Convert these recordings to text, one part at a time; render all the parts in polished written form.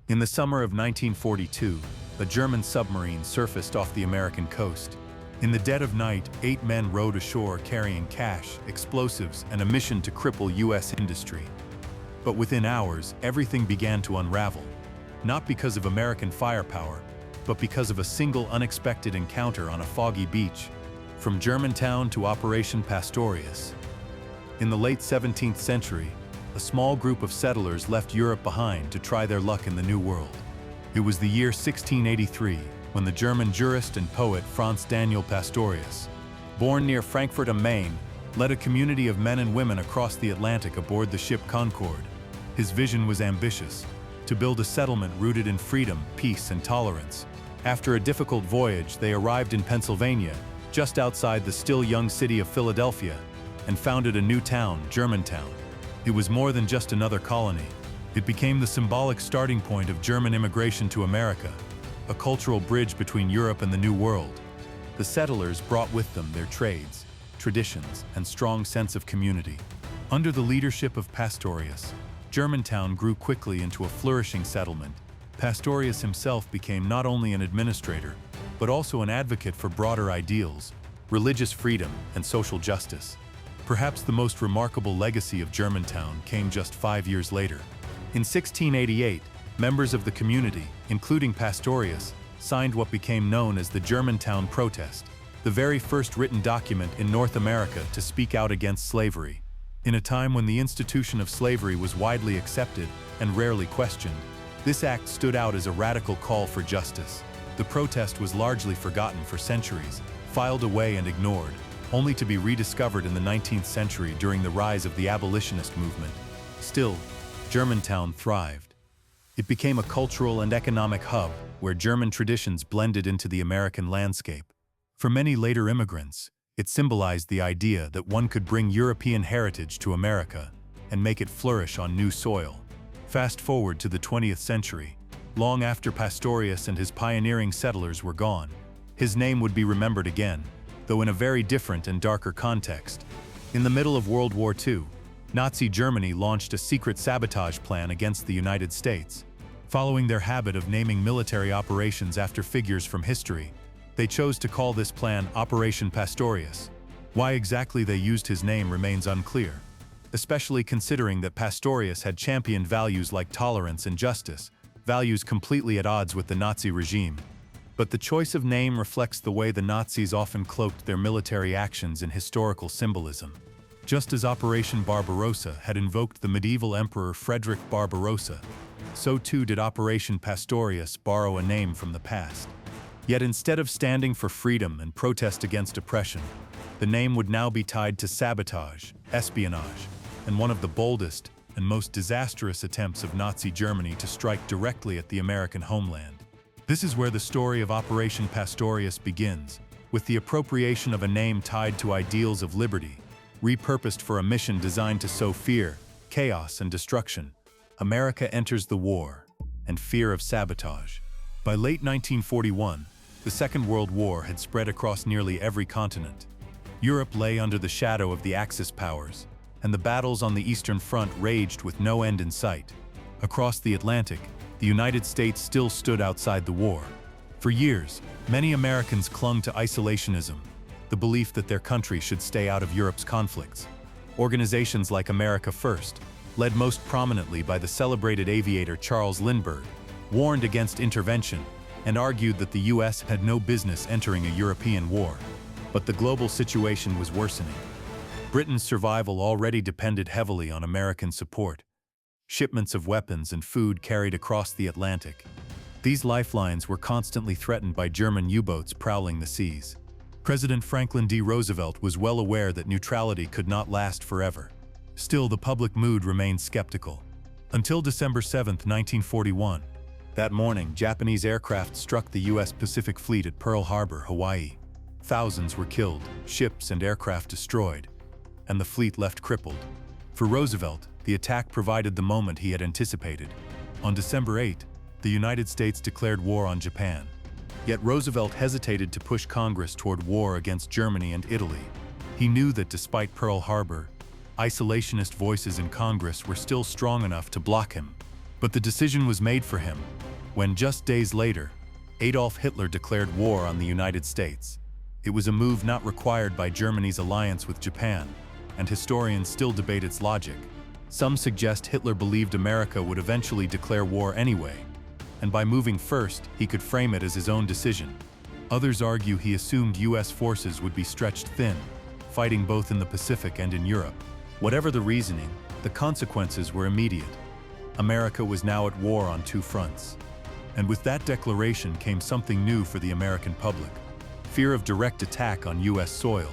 In the summer of 1942, a German submarine surfaced off the American coast. In the dead of night, 8 men rowed ashore carrying cash, explosives, and a mission to cripple U.S. industry. But within hours, everything began to unravel. Not because of American firepower, but because of a single unexpected encounter on a foggy beach, from Germantown to Operation Pastorius. In the late 17th century, a small group of settlers left Europe behind to try their luck in the New World. It was the year 1683, when the German jurist and poet Franz Daniel Pastorius, born near Frankfurt am Main, led a community of men and women across the Atlantic aboard the ship Concorde. His vision was ambitious, to build a settlement rooted in freedom, peace, and tolerance. After a difficult voyage, they arrived in Pennsylvania, just outside the still young city of Philadelphia, and founded a new town, Germantown. It was more than just another colony. It became the symbolic starting point of German immigration to America, a cultural bridge between Europe and the New World. The settlers brought with them their trades, traditions, and strong sense of community. Under the leadership of Pastorius, Germantown grew quickly into a flourishing settlement. Pastorius himself became not only an administrator, but also an advocate for broader ideals, religious freedom, and social justice. Perhaps the most remarkable legacy of Germantown came just 5 years later. In 1688, members of the community, including Pastorius, signed what became known as the Germantown Protest, the very first written document in North America to speak out against slavery. In a time when the institution of slavery was widely accepted and rarely questioned, this act stood out as a radical call for justice. The protest was largely forgotten for centuries, filed away and ignored, only to be rediscovered in the 19th century during the rise of the abolitionist movement. Still, Germantown thrived. It became a cultural and economic hub where German traditions blended into the American landscape. For many later immigrants, it symbolized the idea that one could bring European heritage to America and make it flourish on new soil. Fast forward to the 20th century, long after Pastorius and his pioneering settlers were gone, his name would be remembered again, though in a very different and darker context. In the middle of World War II, Nazi Germany launched a secret sabotage plan against the United States. Following their habit of naming military operations after figures from history, they chose to call this plan Operation Pastorius. Why exactly they used his name remains unclear, especially considering that Pastorius had championed values like tolerance and justice, values completely at odds with the Nazi regime. But the choice of name reflects the way the Nazis often cloaked their military actions in historical symbolism. Just as Operation Barbarossa had invoked the medieval emperor Frederick Barbarossa, so too did Operation Pastorius borrow a name from the past. Yet instead of standing for freedom and protest against oppression, the name would now be tied to sabotage, espionage, and one of the boldest and most disastrous attempts of Nazi Germany to strike directly at the American homeland. This is where the story of Operation Pastorius begins, with the appropriation of a name tied to ideals of liberty, repurposed for a mission designed to sow fear, chaos, and destruction. America enters the war, and fear of sabotage. By late 1941, the Second World War had spread across nearly every continent. Europe lay under the shadow of the Axis powers, and the battles on the Eastern Front raged with no end in sight. Across the Atlantic, the United States still stood outside the war. For years, many Americans clung to isolationism, the belief that their country should stay out of Europe's conflicts. Organizations like America First, led most prominently by the celebrated aviator Charles Lindbergh, warned against intervention and argued that the U.S. had no business entering a European war. But the global situation was worsening. Britain's survival already depended heavily on American support. Shipments of weapons and food carried across the Atlantic. These lifelines were constantly threatened by German U-boats prowling the seas. President Franklin D. Roosevelt was well aware that neutrality could not last forever. Still, the public mood remained skeptical. Until December 7, 1941. That morning, Japanese aircraft struck the U.S. Pacific Fleet at Pearl Harbor, Hawaii. Thousands were killed, ships and aircraft destroyed, and the fleet left crippled. For Roosevelt, the attack provided the moment he had anticipated. On December 8, the United States declared war on Japan. Yet Roosevelt hesitated to push Congress toward war against Germany and Italy. He knew that despite Pearl Harbor, isolationist voices in Congress were still strong enough to block him. But the decision was made for him, when just days later, Adolf Hitler declared war on the United States. It was a move not required by Germany's alliance with Japan, and historians still debate its logic. Some suggest Hitler believed America would eventually declare war anyway, and by moving first, he could frame it as his own decision. Others argue he assumed US forces would be stretched thin, fighting both in the Pacific and in Europe. Whatever the reasoning, the consequences were immediate. America was now at war on two fronts. And with that declaration came something new for the American public: fear of direct attack on US soil.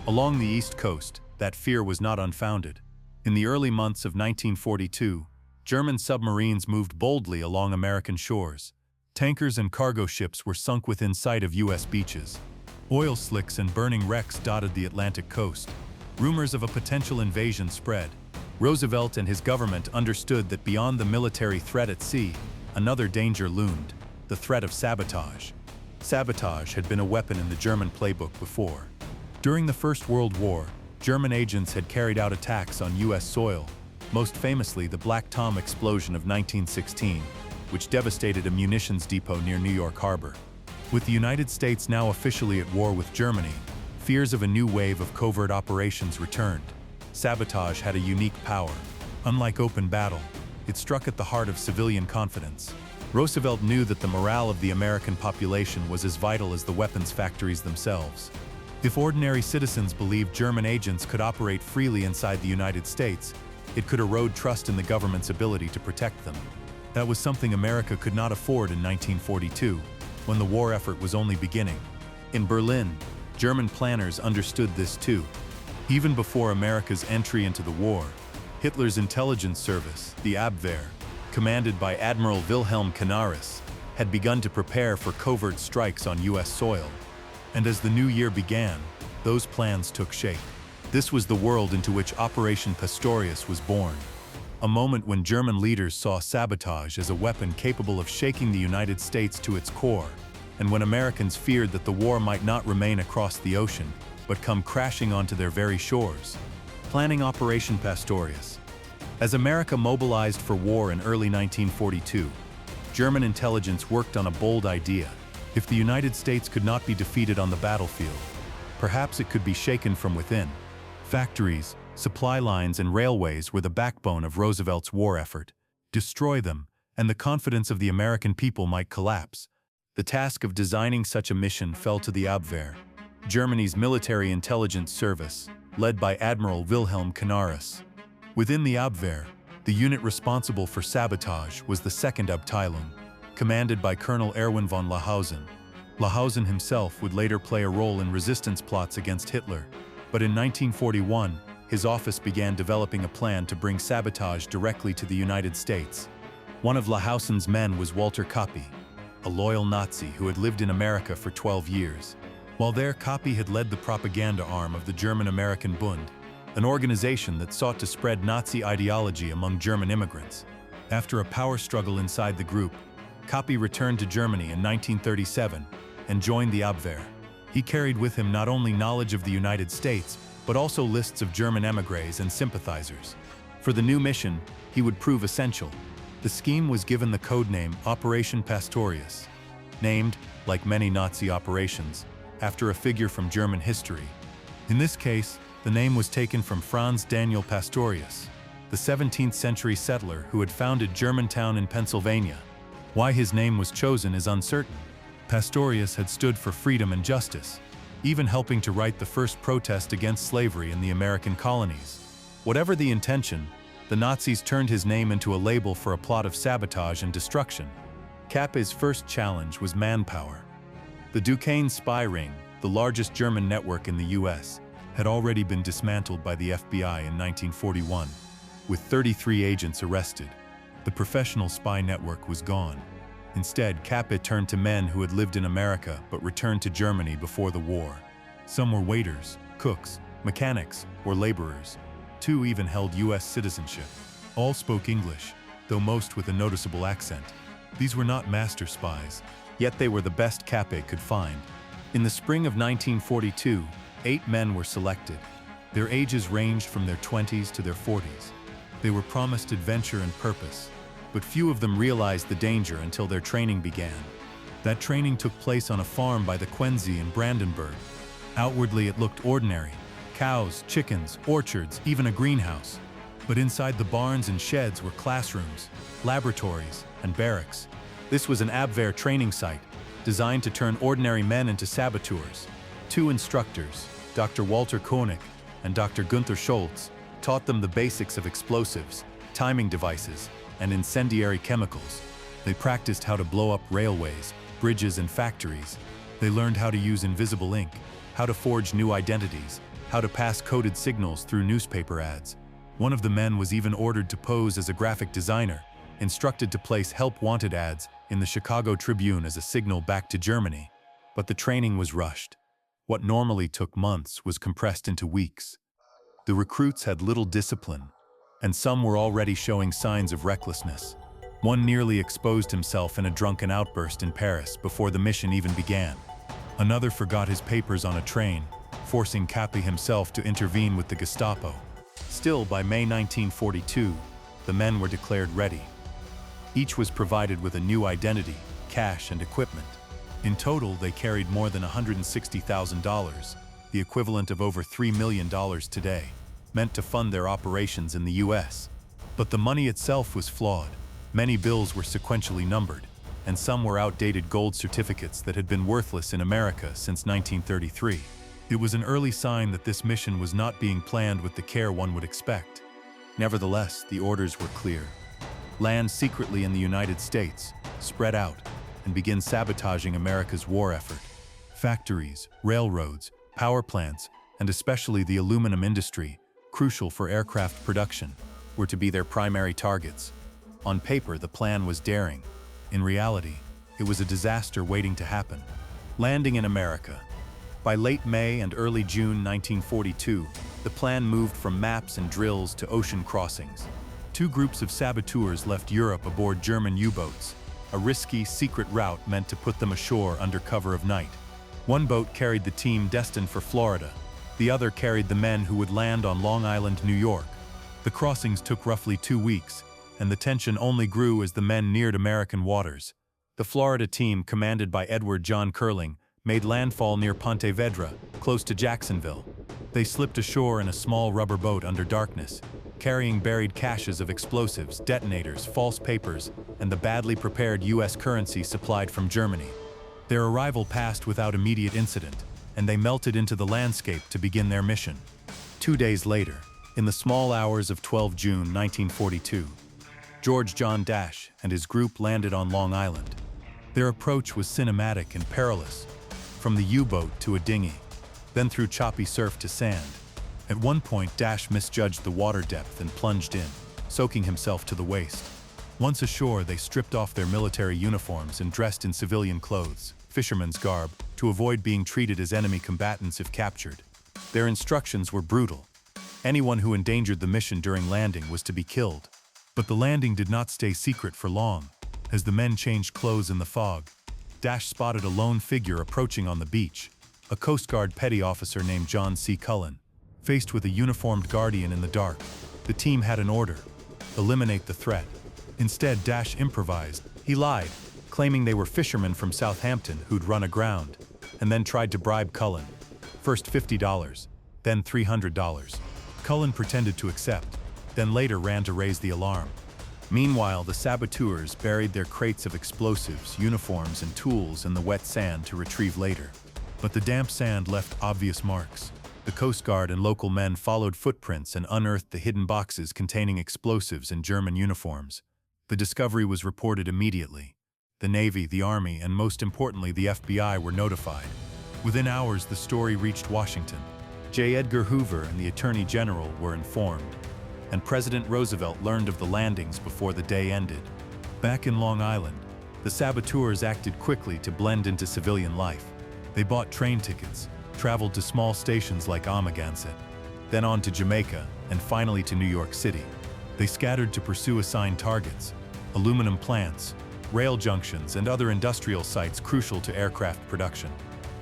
Along the East Coast, that fear was not unfounded. In the early months of 1942, German submarines moved boldly along American shores. Tankers and cargo ships were sunk within sight of US beaches. Oil slicks and burning wrecks dotted the Atlantic coast. Rumors of a potential invasion spread. Roosevelt and his government understood that beyond the military threat at sea, another danger loomed: the threat of sabotage. Sabotage had been a weapon in the German playbook before. During the First World War, German agents had carried out attacks on US soil, most famously the Black Tom explosion of 1916, which devastated a munitions depot near New York Harbor. With the United States now officially at war with Germany, fears of a new wave of covert operations returned. Sabotage had a unique power. Unlike open battle, it struck at the heart of civilian confidence. Roosevelt knew that the morale of the American population was as vital as the weapons factories themselves. If ordinary citizens believed German agents could operate freely inside the United States, it could erode trust in the government's ability to protect them. That was something America could not afford in 1942, when the war effort was only beginning. In Berlin, German planners understood this too. Even before America's entry into the war, Hitler's intelligence service, the Abwehr, commanded by Admiral Wilhelm Canaris, had begun to prepare for covert strikes on US soil. And as the new year began, those plans took shape. This was the world into which Operation Pastorius was born. A moment when German leaders saw sabotage as a weapon capable of shaking the United States to its core, and when Americans feared that the war might not remain across the ocean, but come crashing onto their very shores. Planning Operation Pastorius. As America mobilized for war in early 1942, German intelligence worked on a bold idea. If the United States could not be defeated on the battlefield, perhaps it could be shaken from within. Factories, supply lines, and railways were the backbone of Roosevelt's war effort. Destroy them, and the confidence of the American people might collapse. The task of designing such a mission fell to the Abwehr, Germany's military intelligence service, led by Admiral Wilhelm Canaris. Within the Abwehr, the unit responsible for sabotage was the 2nd Abteilung, commanded by Colonel Erwin von Lahausen. Lahausen himself would later play a role in resistance plots against Hitler, but in 1941, his office began developing a plan to bring sabotage directly to the United States. One of Lahausen's men was Walter Kappe, a loyal Nazi who had lived in America for 12 years. While there, Kappe had led the propaganda arm of the German-American Bund, an organization that sought to spread Nazi ideology among German immigrants. After a power struggle inside the group, Kappe returned to Germany in 1937 and joined the Abwehr. He carried with him not only knowledge of the United States, but also lists of German émigrés and sympathizers. For the new mission, he would prove essential. The scheme was given the codename Operation Pastorius, named, like many Nazi operations, after a figure from German history. In this case, the name was taken from Franz Daniel Pastorius, the 17th century settler who had founded Germantown in Pennsylvania. Why his name was chosen is uncertain. Pastorius had stood for freedom and justice, even helping to write the first protest against slavery in the American colonies. Whatever the intention, the Nazis turned his name into a label for a plot of sabotage and destruction. Kappe's first challenge was manpower. The Duquesne spy ring, the largest German network in the US, had already been dismantled by the FBI in 1941, with 33 agents arrested. The professional spy network was gone. Instead, Kappe turned to men who had lived in America but returned to Germany before the war. Some were waiters, cooks, mechanics, or laborers. 2 even held US citizenship. All spoke English, though most with a noticeable accent. These were not master spies, yet they were the best Kappe could find. In the spring of 1942, 8 men were selected. Their ages ranged from their 20s to their 40s. They were promised adventure and purpose, but few of them realized the danger until their training began. That training took place on a farm by the Quincy in Brandenburg. Outwardly it looked ordinary: cows, chickens, orchards, even a greenhouse. But inside the barns and sheds were classrooms, laboratories, and barracks. This was an Abwehr training site, designed to turn ordinary men into saboteurs. Two instructors, Dr. Walter Koenig and Dr. Gunther Schultz, taught them the basics of explosives, timing devices, and incendiary chemicals. They practiced how to blow up railways, bridges, and factories. They learned how to use invisible ink, how to forge new identities, how to pass coded signals through newspaper ads. One of the men was even ordered to pose as a graphic designer, instructed to place help-wanted ads in the Chicago Tribune as a signal back to Germany. But the training was rushed. What normally took months was compressed into weeks. The recruits had little discipline, and some were already showing signs of recklessness. One nearly exposed himself in a drunken outburst in Paris before the mission even began. Another forgot his papers on a train, forcing Kappe himself to intervene with the Gestapo. Still, by May 1942, the men were declared ready. Each was provided with a new identity, cash, and equipment. In total, they carried more than $160,000, the equivalent of over $3 million today, meant to fund their operations in the US. But the money itself was flawed. Many bills were sequentially numbered, and some were outdated gold certificates that had been worthless in America since 1933. It was an early sign that this mission was not being planned with the care one would expect. Nevertheless, the orders were clear. Land secretly in the United States, spread out, and begin sabotaging America's war effort. Factories, railroads, power plants, and especially the aluminum industry, crucial for aircraft production, were to be their primary targets. On paper, the plan was daring. In reality, it was a disaster waiting to happen. Landing in America. By late May and early June 1942, the plan moved from maps and drills to ocean crossings. Two groups of saboteurs left Europe aboard German U-boats, a risky, secret route meant to put them ashore under cover of night. One boat carried the team destined for Florida. The other carried the men who would land on Long Island, New York. The crossings took roughly 2 weeks, and the tension only grew as the men neared American waters. The Florida team, commanded by Edward John Curling, made landfall near Ponte Vedra, close to Jacksonville. They slipped ashore in a small rubber boat under darkness, carrying buried caches of explosives, detonators, false papers, and the badly prepared U.S. currency supplied from Germany. Their arrival passed without immediate incident, and they melted into the landscape to begin their mission. 2 days later, in the small hours of 12 June 1942, George John Dash and his group landed on Long Island. Their approach was cinematic and perilous, from the U-boat to a dinghy, then through choppy surf to sand. At one point, Dash misjudged the water depth and plunged in, soaking himself to the waist. Once ashore, they stripped off their military uniforms and dressed in civilian clothes, fishermen's garb, to avoid being treated as enemy combatants if captured. Their instructions were brutal. Anyone who endangered the mission during landing was to be killed. But the landing did not stay secret for long. As the men changed clothes in the fog, Dash spotted a lone figure approaching on the beach, a Coast Guard petty officer named John C. Cullen. Faced with a uniformed guardian in the dark, the team had an order: eliminate the threat. Instead, Dash improvised. He lied, claiming they were fishermen from Southampton who'd run aground, and then tried to bribe Cullen. First $50, then $300. Cullen pretended to accept, then later ran to raise the alarm. Meanwhile, the saboteurs buried their crates of explosives, uniforms, and tools in the wet sand to retrieve later. But the damp sand left obvious marks. The Coast Guard and local men followed footprints and unearthed the hidden boxes containing explosives and German uniforms. The discovery was reported immediately. The Navy, the Army, and most importantly, the FBI were notified. Within hours, the story reached Washington. J. Edgar Hoover and the Attorney General were informed, and President Roosevelt learned of the landings before the day ended. Back in Long Island, the saboteurs acted quickly to blend into civilian life. They bought train tickets, traveled to small stations like Amagansett, then on to Jamaica, and finally to New York City. They scattered to pursue assigned targets: aluminum plants, rail junctions, and other industrial sites crucial to aircraft production.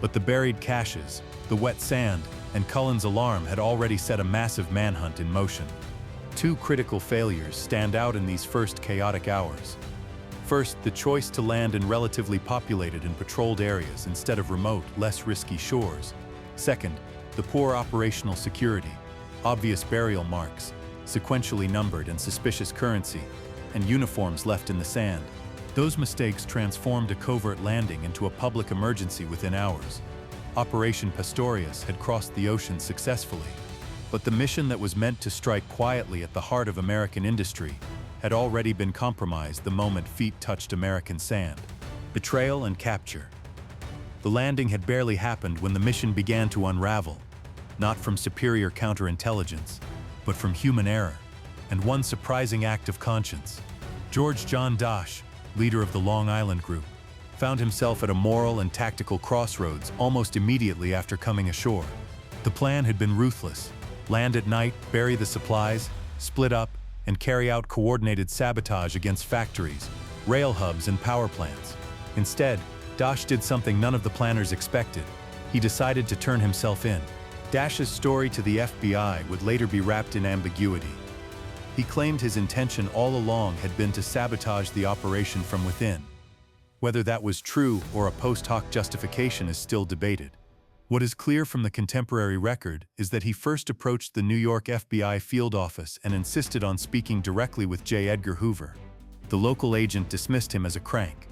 But the buried caches, the wet sand, and Cullen's alarm had already set a massive manhunt in motion. Two critical failures stand out in these first chaotic hours. First, the choice to land in relatively populated and patrolled areas instead of remote, less risky shores. Second, the poor operational security, obvious burial marks, sequentially numbered and suspicious currency, and uniforms left in the sand. Those mistakes transformed a covert landing into a public emergency within hours. Operation Pastorius had crossed the ocean successfully, but the mission that was meant to strike quietly at the heart of American industry had already been compromised the moment feet touched American sand. Betrayal and capture. The landing had barely happened when the mission began to unravel, not from superior counterintelligence, but from human error, and one surprising act of conscience. George John Dash, leader of the Long Island Group, found himself at a moral and tactical crossroads almost immediately after coming ashore. The plan had been ruthless: land at night, bury the supplies, split up, and carry out coordinated sabotage against factories, rail hubs, and power plants. Instead, Dash did something none of the planners expected. He decided to turn himself in. Dash's story to the FBI would later be wrapped in ambiguity. He claimed his intention all along had been to sabotage the operation from within. Whether that was true or a post hoc justification is still debated. What is clear from the contemporary record is that he first approached the New York FBI field office and insisted on speaking directly with J. Edgar Hoover. The local agent dismissed him as a crank.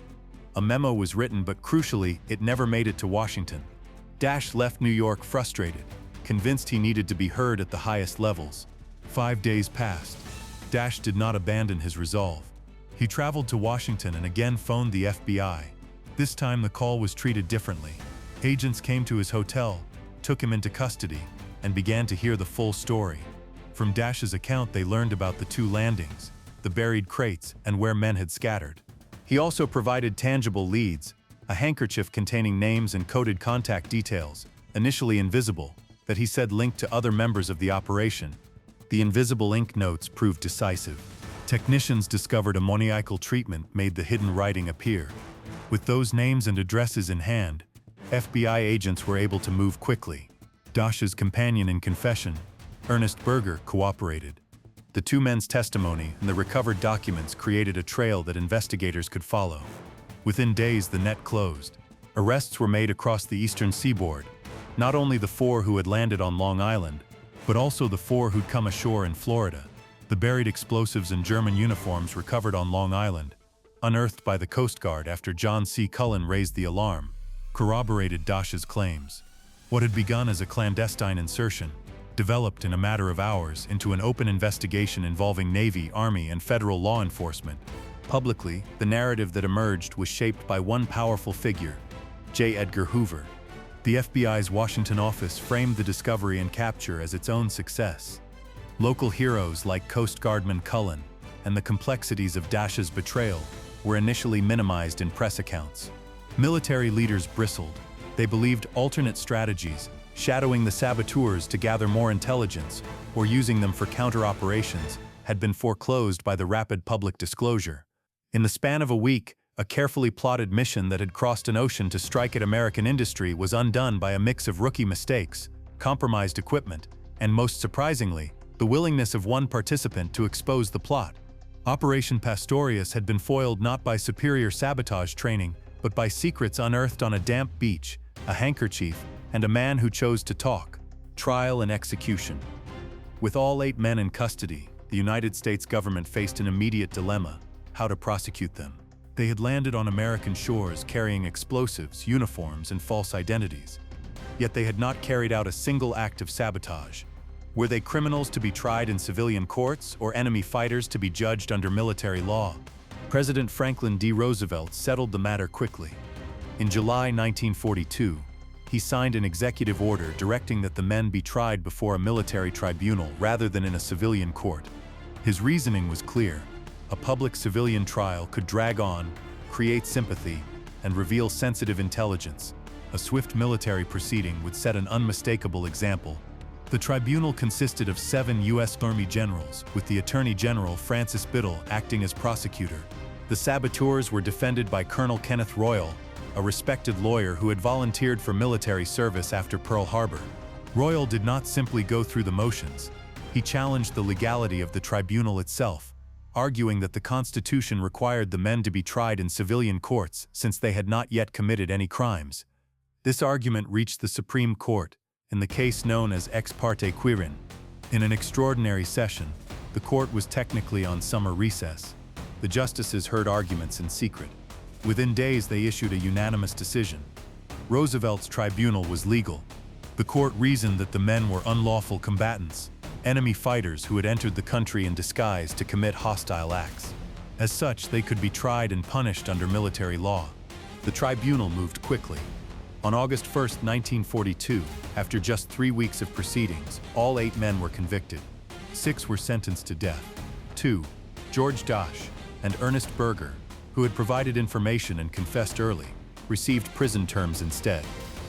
A memo was written, but crucially, it never made it to Washington. Dash left New York frustrated, convinced he needed to be heard at the highest levels. 5 days passed. Dash did not abandon his resolve. He traveled to Washington and again phoned the FBI. This time the call was treated differently. Agents came to his hotel, took him into custody, and began to hear the full story. From Dash's account, they learned about the 2 landings, the buried crates, and where men had scattered. He also provided tangible leads: a handkerchief containing names and coded contact details, initially invisible, that he said linked to other members of the operation. The invisible ink notes proved decisive. Technicians discovered ammoniacal treatment made the hidden writing appear. With those names and addresses in hand, FBI agents were able to move quickly. Dash's companion in confession, Ernest Berger, cooperated. The 2 men's testimony and the recovered documents created a trail that investigators could follow. Within days, the net closed. Arrests were made across the eastern seaboard, not only the 4 who had landed on Long Island, but also the 4 who'd come ashore in Florida. The buried explosives and German uniforms recovered on Long Island, unearthed by the Coast Guard after John C. Cullen raised the alarm, corroborated Dash's claims. What had begun as a clandestine insertion developed in a matter of hours into an open investigation involving Navy, Army, and federal law enforcement. Publicly, the narrative that emerged was shaped by one powerful figure, J. Edgar Hoover. The FBI's Washington office framed the discovery and capture as its own success. Local heroes like Coast Guardman Cullen and the complexities of Dash's betrayal were initially minimized in press accounts. Military leaders bristled. They believed alternate strategies, shadowing the saboteurs to gather more intelligence or using them for counter-operations, had been foreclosed by the rapid public disclosure. In the span of a week, a carefully plotted mission that had crossed an ocean to strike at American industry was undone by a mix of rookie mistakes, compromised equipment, and most surprisingly, the willingness of one participant to expose the plot. Operation Pastorius had been foiled not by superior sabotage training, but by secrets unearthed on a damp beach, a handkerchief, and a man who chose to talk. Trial and execution. With all 8 men in custody, the United States government faced an immediate dilemma: how to prosecute them. They had landed on American shores carrying explosives, uniforms, and false identities. Yet they had not carried out a single act of sabotage. Were they criminals to be tried in civilian courts or enemy fighters to be judged under military law? President Franklin D. Roosevelt settled the matter quickly. In July 1942, he signed an executive order directing that the men be tried before a military tribunal rather than in a civilian court. His reasoning was clear: a public civilian trial could drag on, create sympathy, and reveal sensitive intelligence. A swift military proceeding would set an unmistakable example. The tribunal consisted of 7 U.S. Army generals, with the Attorney General Francis Biddle acting as prosecutor. The saboteurs were defended by Colonel Kenneth Royal, a respected lawyer who had volunteered for military service after Pearl Harbor. Royal did not simply go through the motions. He challenged the legality of the tribunal itself, arguing that the Constitution required the men to be tried in civilian courts since they had not yet committed any crimes. This argument reached the Supreme Court, in the case known as ex parte Quirin. In an extraordinary session, the court was technically on summer recess. The justices heard arguments in secret. Within days, they issued a unanimous decision. Roosevelt's tribunal was legal. The court reasoned that the men were unlawful combatants, enemy fighters who had entered the country in disguise to commit hostile acts. As such, they could be tried and punished under military law. The tribunal moved quickly. On August 1, 1942, after just 3 weeks of proceedings, all 8 men were convicted. 6 were sentenced to death. 2, George Dosh and Ernest Berger, who had provided information and confessed early, received prison terms instead.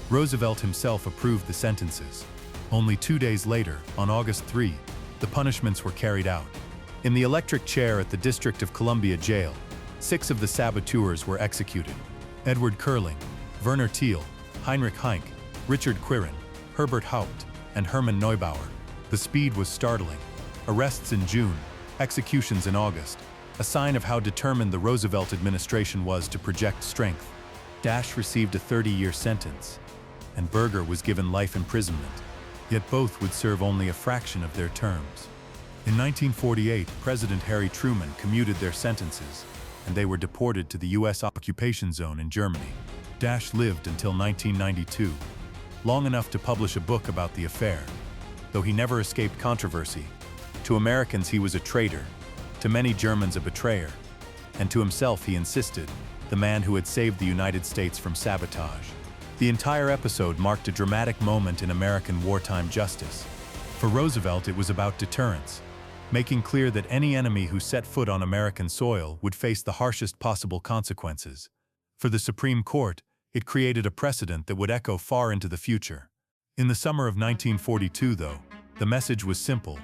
Roosevelt himself approved the sentences. Only 2 days later, on August 3, the punishments were carried out. In the electric chair at the District of Columbia Jail, 6 of the saboteurs were executed. Edward Curling, Werner Thiel, Heinrich Heinck, Richard Quirin, Herbert Haupt, and Hermann Neubauer. The speed was startling. Arrests in June, executions in August, a sign of how determined the Roosevelt administration was to project strength. Dash received a 30-year sentence, and Berger was given life imprisonment, yet both would serve only a fraction of their terms. In 1948, President Harry Truman commuted their sentences, and they were deported to the U.S. occupation zone in Germany. Dash lived until 1992, long enough to publish a book about the affair. Though he never escaped controversy, to Americans he was a traitor, to many Germans a betrayer, and to himself he insisted, the man who had saved the United States from sabotage. The entire episode marked a dramatic moment in American wartime justice. For Roosevelt, it was about deterrence, making clear that any enemy who set foot on American soil would face the harshest possible consequences. For the Supreme Court, it created a precedent that would echo far into the future. In the summer of 1942, though, the message was simple.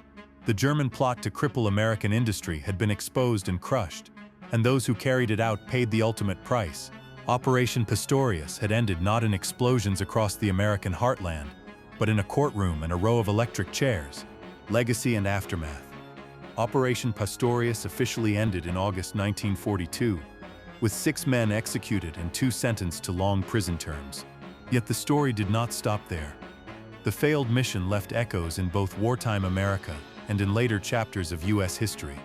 The German plot to cripple American industry had been exposed and crushed, and those who carried it out paid the ultimate price. Operation Pistorius had ended not in explosions across the American heartland, but in a courtroom and a row of electric chairs. Legacy and aftermath. Operation Pistorius officially ended in August 1942, with 6 men executed and 2 sentenced to long prison terms. Yet the story did not stop there. The failed mission left echoes in both wartime America and in later chapters of U.S. history.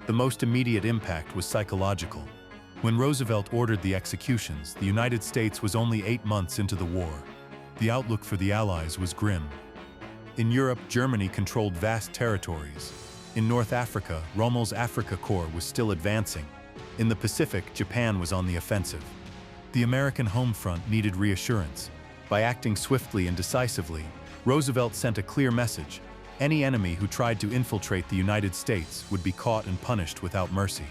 The most immediate impact was psychological. When Roosevelt ordered the executions, the United States was only 8 months into the war. The outlook for the Allies was grim. In Europe, Germany controlled vast territories. In North Africa, Rommel's Afrika Korps was still advancing. In the Pacific, Japan was on the offensive. The American home front needed reassurance. By acting swiftly and decisively, Roosevelt sent a clear message. Any enemy who tried to infiltrate the United States would be caught and punished without mercy.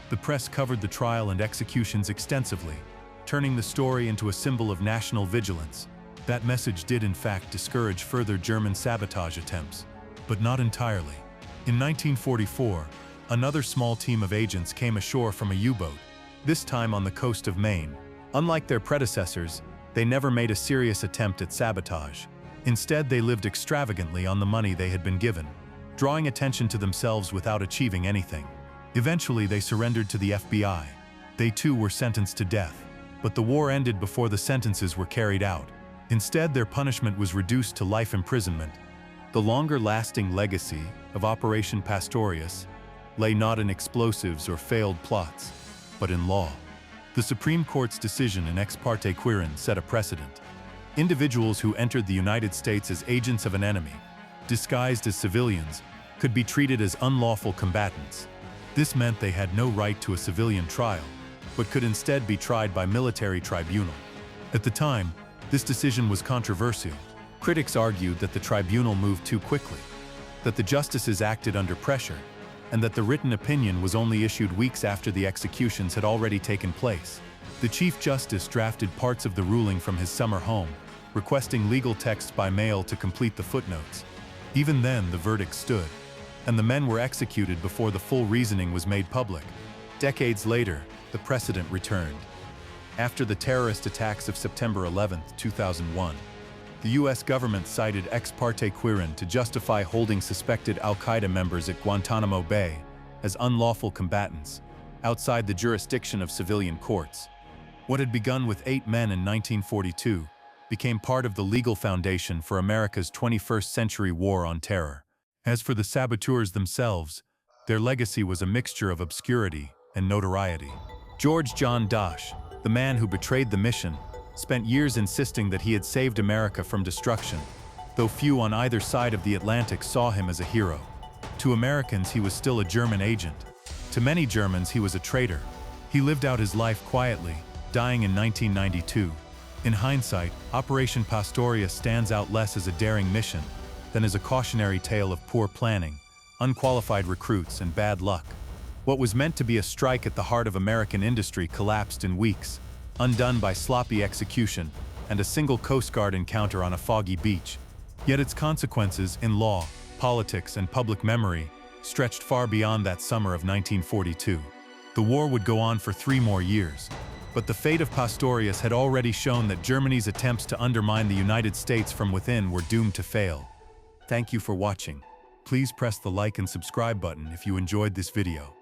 The press covered the trial and executions extensively, turning the story into a symbol of national vigilance. That message did in fact discourage further German sabotage attempts, but not entirely. In 1944, another small team of agents came ashore from a U-boat, this time on the coast of Maine. Unlike their predecessors, they never made a serious attempt at sabotage. Instead, they lived extravagantly on the money they had been given, drawing attention to themselves without achieving anything. Eventually, they surrendered to the FBI. They too were sentenced to death, but the war ended before the sentences were carried out. Instead, their punishment was reduced to life imprisonment. The longer-lasting legacy of Operation Pistorius lay not in explosives or failed plots, but in law. The Supreme Court's decision in Ex parte Quirin set a precedent. Individuals who entered the United States as agents of an enemy, disguised as civilians, could be treated as unlawful combatants. This meant they had no right to a civilian trial, but could instead be tried by military tribunal. At the time, this decision was controversial. Critics argued that the tribunal moved too quickly, that the justices acted under pressure, and that the written opinion was only issued weeks after the executions had already taken place. The Chief Justice drafted parts of the ruling from his summer home, requesting legal text by mail to complete the footnotes. Even then, the verdict stood, and the men were executed before the full reasoning was made public. Decades later, the precedent returned. After the terrorist attacks of September 11, 2001, The US government cited ex parte Quirin to justify holding suspected al-Qaeda members at Guantanamo Bay as unlawful combatants, outside the jurisdiction of civilian courts. What had begun with 8 men in 1942 became part of the legal foundation for America's 21st century war on terror. As for the saboteurs themselves, their legacy was a mixture of obscurity and notoriety. George John Dash, the man who betrayed the mission, spent years insisting that he had saved America from destruction, though few on either side of the Atlantic saw him as a hero. To Americans, he was still a German agent. To many Germans, he was a traitor. He lived out his life quietly, dying in 1992. In hindsight, Operation Pastoria stands out less as a daring mission than as a cautionary tale of poor planning, unqualified recruits, and bad luck. What was meant to be a strike at the heart of American industry collapsed in weeks, undone by sloppy execution and a single Coast Guard encounter on a foggy beach. Yet its consequences in law, politics, and public memory stretched far beyond that summer of 1942. The war would go on for 3 more years, but the fate of Pastorius had already shown that Germany's attempts to undermine the United States from within were doomed to fail. Thank you for watching. Please press the like and subscribe button if you enjoyed this video.